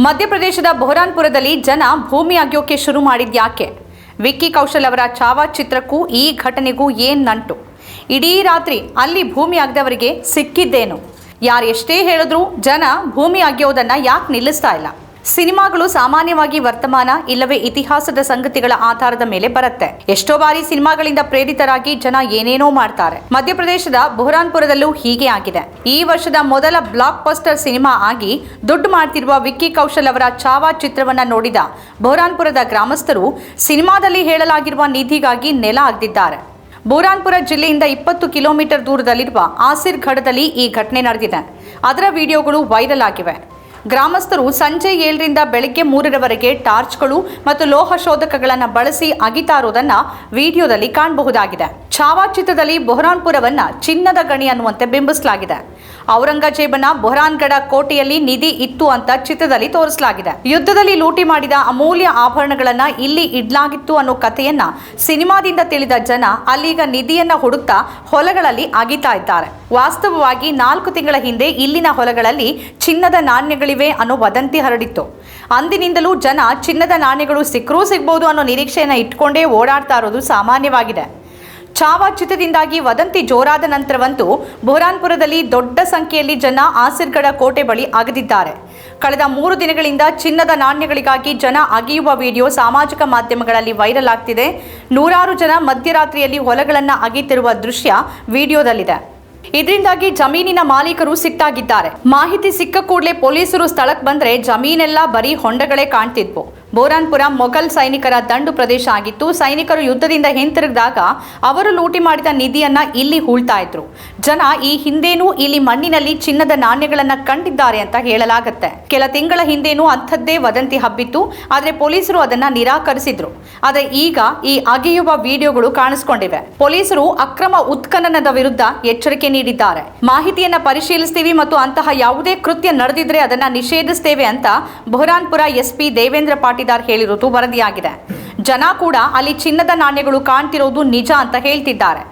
ಮಧ್ಯಪ್ರದೇಶದ ಬುಹರಾನ್ಪುರದಲ್ಲಿ ಜನ ಭೂಮಿ ಅಗೆಯೋಕೆ ಶುರು ಮಾಡಿದ್ಯಾಕೆ? ವಿಕ್ಕಿ ಕೌಶಲ್ ಅವರ ಚಾವಾ ಚಿತ್ರಕ್ಕೂ ಈ ಘಟನೆಗೂ ಏನ್ ನಂಟು? ಇಡೀ ರಾತ್ರಿ ಅಲ್ಲಿ ಭೂಮಿ ಅಗೆದವರಿಗೆ ಸಿಕ್ಕಿದ್ದೇನು? ಯಾರು ಎಷ್ಟೇ ಹೇಳಿದ್ರೂ ಜನ ಭೂಮಿ ಅಗೆಯೋದನ್ನ ಯಾಕೆ ನಿಲ್ಲಿಸ್ತಾ ಇಲ್ಲ? ಸಿನಿಮಾಗಳು ಸಾಮಾನ್ಯವಾಗಿ ವರ್ತಮಾನ ಇಲ್ಲವೇ ಇತಿಹಾಸದ ಸಂಗತಿಗಳ ಆಧಾರದ ಮೇಲೆ ಬರುತ್ತೆ. ಎಷ್ಟೋ ಬಾರಿ ಸಿನಿಮಾಗಳಿಂದ ಪ್ರೇರಿತರಾಗಿ ಜನ ಏನೇನೋ ಮಾಡ್ತಾರೆ. ಮಧ್ಯಪ್ರದೇಶದ ಬುಹರಾನ್ಪುರದಲ್ಲೂ ಹೀಗೆ ಆಗಿದೆ. ಈ ವರ್ಷದ ಮೊದಲ ಬ್ಲಾಕ್ ಬಸ್ಟರ್ ಸಿನಿಮಾ ಆಗಿ ದುಡ್ಡು ಮಾಡ್ತಿರುವ ವಿಕ್ಕಿ ಕೌಶಲ್ ಅವರ ಚಾವಾ ಚಿತ್ರವನ್ನ ನೋಡಿದ ಬುಹರಾನ್ಪುರದ ಗ್ರಾಮಸ್ಥರು ಸಿನಿಮಾದಲ್ಲಿ ಹೇಳಲಾಗಿರುವ ನಿಧಿಗಾಗಿ ನೆಲ ಅಗೆದಿದ್ದಾರೆ. ಬುಹರಾನ್ಪುರ ಜಿಲ್ಲೆಯಿಂದ 20 ಕಿಲೋಮೀಟರ್ ದೂರದಲ್ಲಿರುವ ಆಸಿರ್ ಘಡದಲ್ಲಿ ಈ ಘಟನೆ ನಡೆದಿದೆ. ಅದರ ವಿಡಿಯೋಗಳು ವೈರಲ್ ಆಗಿವೆ. ಗ್ರಾಮಸ್ಥರು ಸಂಜೆ 7ರಿಂದ ಬೆಳಗ್ಗೆ 3ರವರೆಗೆ ಟಾರ್ಚ್ಗಳು ಮತ್ತು ಲೋಹ ಶೋಧಕಗಳನ್ನು ಬಳಸಿ ಅಗಿತಾ ಇರೋದನ್ನ ವಿಡಿಯೋದಲ್ಲಿ ಕಾಣಬಹುದಾಗಿದೆ. ಚಾವಾ ಚಿತ್ರದಲ್ಲಿ ಬುಹರಾನ್ಪುರವನ್ನ ಚಿನ್ನದ ಗಣಿ ಅನ್ನುವಂತೆ ಬಿಂಬಿಸಲಾಗಿದೆ. ಔರಂಗಜೇಬನ ಬುಹರಾನ್ಗಢ ಕೋಟೆಯಲ್ಲಿ ನಿಧಿ ಇತ್ತು ಅಂತ ಚಿತ್ರದಲ್ಲಿ ತೋರಿಸಲಾಗಿದೆ. ಯುದ್ಧದಲ್ಲಿ ಲೂಟಿ ಮಾಡಿದ ಅಮೂಲ್ಯ ಆಭರಣಗಳನ್ನ ಇಲ್ಲಿ ಇಡ್ಲಾಗಿತ್ತು ಅನ್ನೋ ಕಥೆಯನ್ನ ಸಿನಿಮಾದಿಂದ ತಿಳಿದ ಜನ ಅಲ್ಲೀಗ ನಿಧಿಯನ್ನ ಹುಡುಕ್ತಾ ಹೊಲಗಳಲ್ಲಿ ಅಗಿತಾ ಇದ್ದಾರೆ. ವಾಸ್ತವವಾಗಿ 4 ತಿಂಗಳ ಹಿಂದೆ ಇಲ್ಲಿನ ಹೊಲಗಳಲ್ಲಿ ಚಿನ್ನದ ನಾಣ್ಯಗಳಿವೆ ಅನ್ನೋ ವದಂತಿ ಹರಡಿತ್ತು. ಅಂದಿನಿಂದಲೂ ಜನ ಚಿನ್ನದ ನಾಣ್ಯಗಳು ಸಿಕ್ಕರೂ ಸಿಗ್ಬೋದು ಅನ್ನೋ ನಿರೀಕ್ಷೆಯನ್ನ ಇಟ್ಕೊಂಡೇ ಓಡಾಡ್ತಾ ಇರೋದು ಸಾಮಾನ್ಯವಾಗಿದೆ. ಚಾವಾ ಚಿತ್ರದಿಂದಾಗಿ ವದಂತಿ ಜೋರಾದ ನಂತರವಂತೂ ಬುಹರಾನ್ಪುರದಲ್ಲಿ ದೊಡ್ಡ ಸಂಖ್ಯೆಯಲ್ಲಿ ಜನ ಆಸಿರ್ಗಢ ಕೋಟೆ ಬಳಿ ಅಗೆದಿದ್ದಾರೆ. ಕಳೆದ 3 ದಿನಗಳಿಂದ ಚಿನ್ನದ ನಾಣ್ಯಗಳಿಗಾಗಿ ಜನ ಅಗೆಯುವ ವಿಡಿಯೋ ಸಾಮಾಜಿಕ ಮಾಧ್ಯಮಗಳಲ್ಲಿ ವೈರಲ್ ಆಗ್ತಿದೆ. ನೂರಾರು ಜನ ಮಧ್ಯರಾತ್ರಿಯಲ್ಲಿ ಹೊಲಗಳನ್ನು ಅಗೆಯುತ್ತಿರುವ ದೃಶ್ಯ ವಿಡಿಯೋದಲ್ಲಿದೆ. ಇದರಿಂದಾಗಿ ಜಮೀನಿನ ಮಾಲೀಕರು ಸಿಟ್ಟಾಗಿದ್ದಾರೆ. ಮಾಹಿತಿ ಸಿಕ್ಕ ಕೂಡಲೇ ಪೊಲೀಸರು ಸ್ಥಳಕ್ಕೆ ಬಂದ್ರೆ ಜಮೀನೆಲ್ಲ ಬರೀ ಹೊಂಡಗಳೇ ಕಾಣ್ತಿದ್ವು. ಬುಹರಾನ್ಪುರ ಮೊಘಲ್ ಸೈನಿಕರ ದಂಡು ಪ್ರದೇಶ ಆಗಿತ್ತು. ಸೈನಿಕರು ಯುದ್ಧದಿಂದ ಹಿಂತಿರುಗಿದಾಗ ಅವರು ಲೂಟಿ ಮಾಡಿದ ನಿಧಿಯನ್ನ ಇಲ್ಲಿ ಹೂಳ್ತಾ ಇದ್ರು. ಜನ ಈ ಹಿಂದೇನೂ ಇಲ್ಲಿ ಮಣ್ಣಿನಲ್ಲಿ ಚಿನ್ನದ ನಾಣ್ಯಗಳನ್ನ ಕಂಡಿದ್ದಾರೆ ಅಂತ ಹೇಳಲಾಗುತ್ತೆ. ಕೆಲ ತಿಂಗಳ ಹಿಂದೇನೂ ಅಂಥದ್ದೇ ವದಂತಿ ಹಬ್ಬಿತ್ತು. ಆದ್ರೆ ಪೊಲೀಸರು ಅದನ್ನ ನಿರಾಕರಿಸಿದ್ರು. ಆದ್ರೆ ಈಗ ಈ ಅಗೆಯುವ ವಿಡಿಯೋಗಳು ಕಾಣಿಸ್ಕೊಂಡಿವೆ. ಪೊಲೀಸರು ಅಕ್ರಮ ಉತ್ಖನನದ ವಿರುದ್ಧ ಎಚ್ಚರಿಕೆ ನೀಡಿದ್ದಾರೆ. ಮಾಹಿತಿಯನ್ನ ಪರಿಶೀಲಿಸ್ತೀವಿ ಮತ್ತು ಅಂತಹ ಯಾವುದೇ ಕೃತ್ಯ ನಡೆದಿದ್ರೆ ಅದನ್ನ ನಿಷೇಧಿಸ್ತೇವೆ ಅಂತ ಬುಹರಾನ್ಪುರ ಎಸ್ಪಿ ದೇವೇಂದ್ರ ಪಾಟೀದಾರ್ ಹೇಳಿರುವುದು ವರದಿಯಾಗಿದೆ. ಜನ ಕೂಡ ಅಲ್ಲಿ ಚಿನ್ನದ ನಾಣ್ಯಗಳು ಕಾಣ್ತಿರೋದು ನಿಜ ಅಂತ ಹೇಳ್ತಿದ್ದಾರೆ.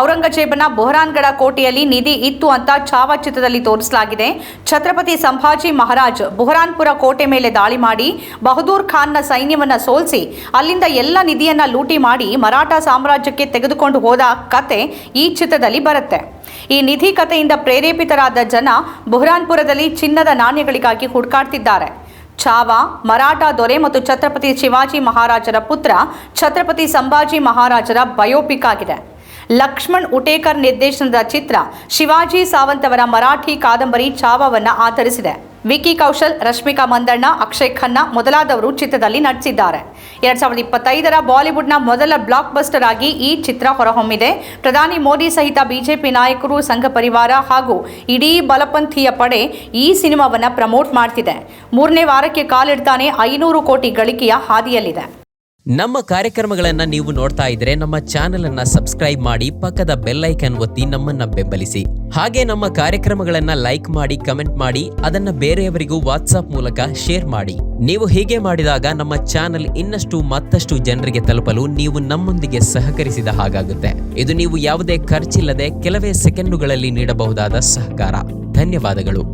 ಔರಂಗಜೇಬನ ಬುಹರಾನ್ಗಢ ಕೋಟೆಯಲ್ಲಿ ನಿಧಿ ಇತ್ತು ಅಂತ ಚಾವಾ ಚಿತ್ರದಲ್ಲಿ ತೋರಿಸಲಾಗಿದೆ. ಛತ್ರಪತಿ ಸಂಭಾಜಿ ಮಹಾರಾಜ್ ಬುಹರಾನ್ಪುರ ಕೋಟೆ ಮೇಲೆ ದಾಳಿ ಮಾಡಿ ಬಹದ್ದೂರ್ ಖಾನ್ನ ಸೈನ್ಯವನ್ನ ಸೋಲಿಸಿ ಅಲ್ಲಿಂದ ಎಲ್ಲ ನಿಧಿಯನ್ನ ಲೂಟಿ ಮಾಡಿ ಮರಾಠ ಸಾಮ್ರಾಜ್ಯಕ್ಕೆ ತೆಗೆದುಕೊಂಡು ಹೋದ ಕತೆ ಈ ಚಿತ್ರದಲ್ಲಿ ಬರುತ್ತೆ. ಈ ನಿಧಿ ಕಥೆಯಿಂದ ಪ್ರೇರೇಪಿತರಾದ ಜನ ಬುಹರಾನ್ಪುರದಲ್ಲಿ ಚಿನ್ನದ ನಾಣ್ಯಗಳಿಗಾಗಿ ಹುಡುಕಾಡ್ತಿದ್ದಾರೆ. ಚಾವಾ ಮರಾಠ ದೊರೆ ಮತ್ತು ಛತ್ರಪತಿ ಶಿವಾಜಿ ಮಹಾರಾಜರ ಪುತ್ರ ಛತ್ರಪತಿ ಸಂಭಾಜಿ ಮಹಾರಾಜರ ಬಯೋಪಿಕ್ ಆಗಿದೆ. ಲಕ್ಷ್ಮಣ್ ಉಟೇಕರ್ ನಿರ್ದೇಶನದ ಚಿತ್ರ ಶಿವಾಜಿ ಸಾವಂತ್ ಅವರ ಮರಾಠಿ ಕಾದಂಬರಿ ಚಾವಾವನ್ನ ಆಧರಿಸಿದೆ. ವಿಕ್ಕಿ ಕೌಶಲ್, ರಶ್ಮಿಕಾ ಮಂದಣ್ಣ, ಅಕ್ಷಯ್ ಖನ್ನಾ ಮೊದಲಾದವರು ಚಿತ್ರದಲ್ಲಿ ನಟಿಸಿದ್ದಾರೆ. 2025ರ ಬಾಲಿವುಡ್ನ ಮೊದಲ ಬ್ಲಾಕ್ ಬಸ್ಟರ್ ಆಗಿ ಈ ಚಿತ್ರ ಹೊರಹೊಮ್ಮಿದೆ. ಪ್ರಧಾನಿ ಮೋದಿ ಸಹಿತ ಬಿಜೆಪಿ ನಾಯಕರು, ಸಂಘ ಪರಿವಾರ ಹಾಗೂ ಇಡೀ ಬಲಪಂಥೀಯ ಪಡೆ ಈ ಸಿನಿಮಾವನ್ನ ಪ್ರಮೋಟ್ ಮಾಡ್ತಿದೆ. 3ನೇ ವಾರಕ್ಕೆ ಕಾಲಿಡ್ತಾನೆ 500 ಕೋಟಿ ಗಳಿಕೆಯ ಹಾದಿಯಲ್ಲಿದೆ. ನಮ್ಮ ಕಾರ್ಯಕ್ರಮಗಳನ್ನು ನೀವು ನೋಡ್ತಾ ಇದ್ರೆ ನಮ್ಮ ಚಾನೆಲ್ ಅನ್ನ ಸಬ್ಸ್ಕ್ರೈಬ್ ಮಾಡಿ, ಪಕ್ಕದ ಬೆಲ್ ಐಕನ್ ಒತ್ತಿ ನಮ್ಮನ್ನ ಬೆಂಬಲಿಸಿ. ಹಾಗೆ ನಮ್ಮ ಕಾರ್ಯಕ್ರಮಗಳನ್ನ ಲೈಕ್ ಮಾಡಿ, ಕಮೆಂಟ್ ಮಾಡಿ, ಅದನ್ನ ಬೇರೆಯವರಿಗೂ ವಾಟ್ಸ್ಆಪ್ ಮೂಲಕ ಶೇರ್ ಮಾಡಿ. ನೀವು ಹೀಗೆ ಮಾಡಿದಾಗ ನಮ್ಮ ಚಾನೆಲ್ ಮತ್ತಷ್ಟು ಜನರಿಗೆ ತಲುಪಲು ನೀವು ನಮ್ಮೊಂದಿಗೆ ಸಹಕರಿಸಿದ ಹಾಗಾಗುತ್ತೆ. ಇದು ನೀವು ಯಾವುದೇ ಖರ್ಚಿಲ್ಲದೆ ಕೆಲವೇ ಸೆಕೆಂಡುಗಳಲ್ಲಿ ನೀಡಬಹುದಾದ ಸಹಕಾರ. ಧನ್ಯವಾದಗಳು.